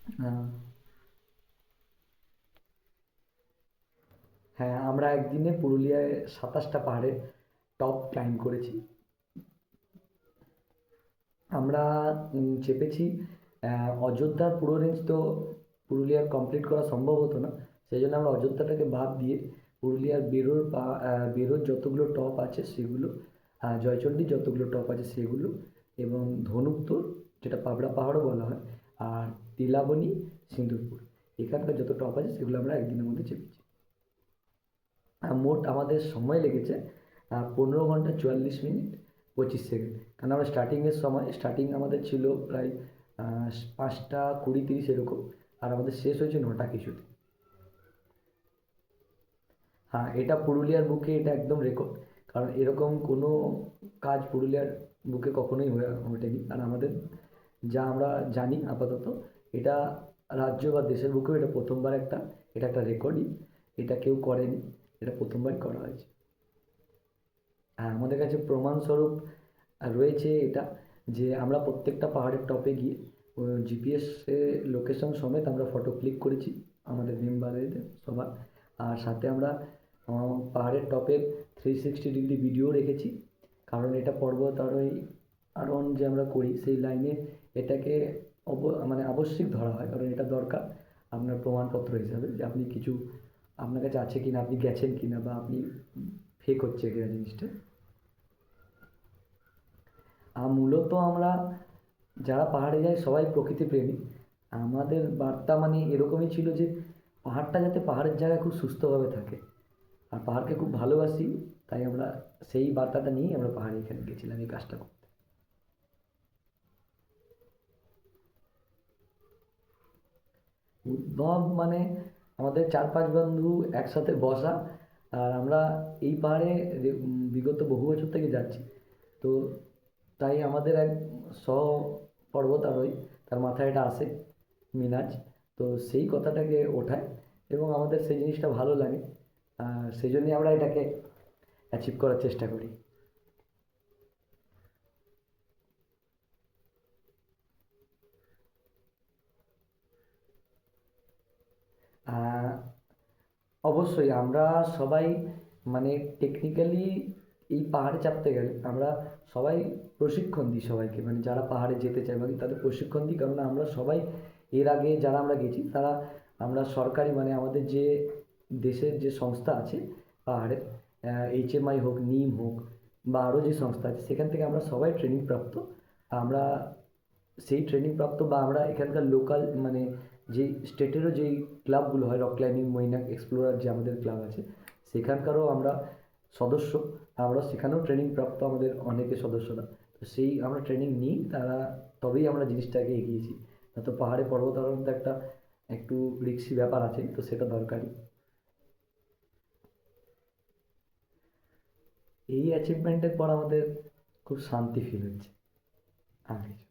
আহ, হ্যাঁ, আমরা একদিনে পুরুলিয়ায় 27টা পাহাড়ে টপ ক্লাইম্ব করেছি। আমরা চেপেছি অযোধ্যার পুরো রেঞ্জ তো পুরুলিয়ার কমপ্লিট করা সম্ভব হতো না। সেই জন্য আমরা অযোধ্যাটাকে বাদ দিয়ে পুরুলিয়ার বেরোর যতগুলো টপ আছে সেগুলো, জয়চণ্ডীর যতগুলো টপ আছে সেগুলো, এবং ধনুকতোর, যেটা পাবড়া পাহাড়ও বলা হয়, আর তিলাবনী, সিন্দুরপুর, এখানকার যত টপ আছে সেগুলো আমরা একদিনের মধ্যে চেপেছি। মোট আমাদের সময় লেগেছে 15 ঘন্টা 44 মিনিট 25 সেকেন্ড। কারণ আমরা স্টার্টিং আমাদের ছিল প্রায় 5টা 20 30 এরকম, আর আমাদের শেষ হয়েছে 9টা কিছুতে। হ্যাঁ, এটা পুরুলিয়ার বুকে এটা একদম রেকর্ড। কারণ এরকম কোনো কাজ পুরুলিয়ার বুকে কখনোই ওঠেনি। আর আমাদের যা আমরা জানি আপাতত, এটা রাজ্য বা দেশের বুকেও এটা প্রথমবার এটা একটা রেকর্ডই। এটা কেউ করেনি, এটা প্রথমবারই করা হয়েছে। হ্যাঁ, আমাদের কাছে প্রমাণস্বরূপ রয়েছে এটা, যে আমরা প্রত্যেকটা পাহাড়ের টপে গিয়ে জিপিএস লোকেশন সমেত আমরা ফটো ক্লিক করেছি আমাদের মেম্বারদের সবার। আর সাথে আমরা পাহাড়ের টপের 360 ডিগ্রি ভিডিও রেখেছি। কারণ এটা আরোহণ যে আমরা করি সেই লাইনে এটাকে মানে আবশ্যিক ধরা হয়, কারণ এটা দরকার আপনার প্রমাণপত্র হিসাবে, যে আপনি কিছু আপনার কাছে আছে কিনা, আপনি গেছেন কিনা, বা আপনি ফেক হচ্ছে কিনা জিনিসটা। আর মূলত আমরা যারা পাহাড়ে যায় সবাই প্রকৃতিপ্রেমী। আমাদের বার্তা মানে এরকমই ছিল যে পাহাড়টা যাতে পাহাড়ের জায়গায় খুব সুস্থভাবে থাকে, আর পাহাড়কে খুব ভালোবাসি। তাই আমরা সেই বার্তাটা নিয়েই আমরা পাহাড়ে এখানে গেছিলাম এই কাজটা করতে। উদ্ভব মানে আমাদের 4-5 বন্ধু একসাথে বসা। আর আমরা এই পাহাড়ে বিগত বহু বছর থেকে যাচ্ছি। তো তাই আমাদের এক সহ পর্বতারোহী, তার মাথায় এটা আসে, মিনাজ। তো সেই কথাটাকে ওঠায়, এবং আমাদের সেই জিনিসটা ভালো লাগে। আর সেই জন্যই আমরা এটাকে অ্যাচিভ করার চেষ্টা করি। আহ, অবশ্যই আমরা সবাই মানে টেকনিক্যালি এই পাহাড়ে চাপতে গেলে আমরা সবাই প্রশিক্ষণ দিই সবাইকে, মানে যারা পাহাড়ে যেতে চায় মানে তাদের প্রশিক্ষণ দিই। কারণ আমরা সবাই এর আগে যারা আমরা গেছি তারা, আমরা সরকারি মানে আমাদের যে দেশের যে সংস্থা আছে পাহাড়ের, HMI হোক, নিম হোক, বা আরও যে সংস্থা আছে সেখান থেকে আমরা সবাই ট্রেনিং প্রাপ্ত। আমরা সেই ট্রেনিং প্রাপ্ত, বা আমরা এখানকার লোকাল মানে যে স্টেটেরও যেই ক্লাবগুলো হয়, রক ক্লাইম্বিং, মৈনাক এক্সপ্লোরার যে আমাদের ক্লাব আছে, সেখানকারও আমরা সদস্য। আমরা সেখানেও ট্রেনিং প্রাপ্ত আমাদের অনেকে সদস্যরা। তো সেই আমরা ট্রেনিং নিই, তবেই আমরা জিনিসটাকে এগিয়েছি। তো পাহাড়ে পর্বতারোহণ তো একটু রিস্কি ব্যাপার আছে, তো সেটা দরকারি। এই অ্যাচিভমেন্টের পর আমাদের খুব শান্তি ফিল হচ্ছে। আর কিছু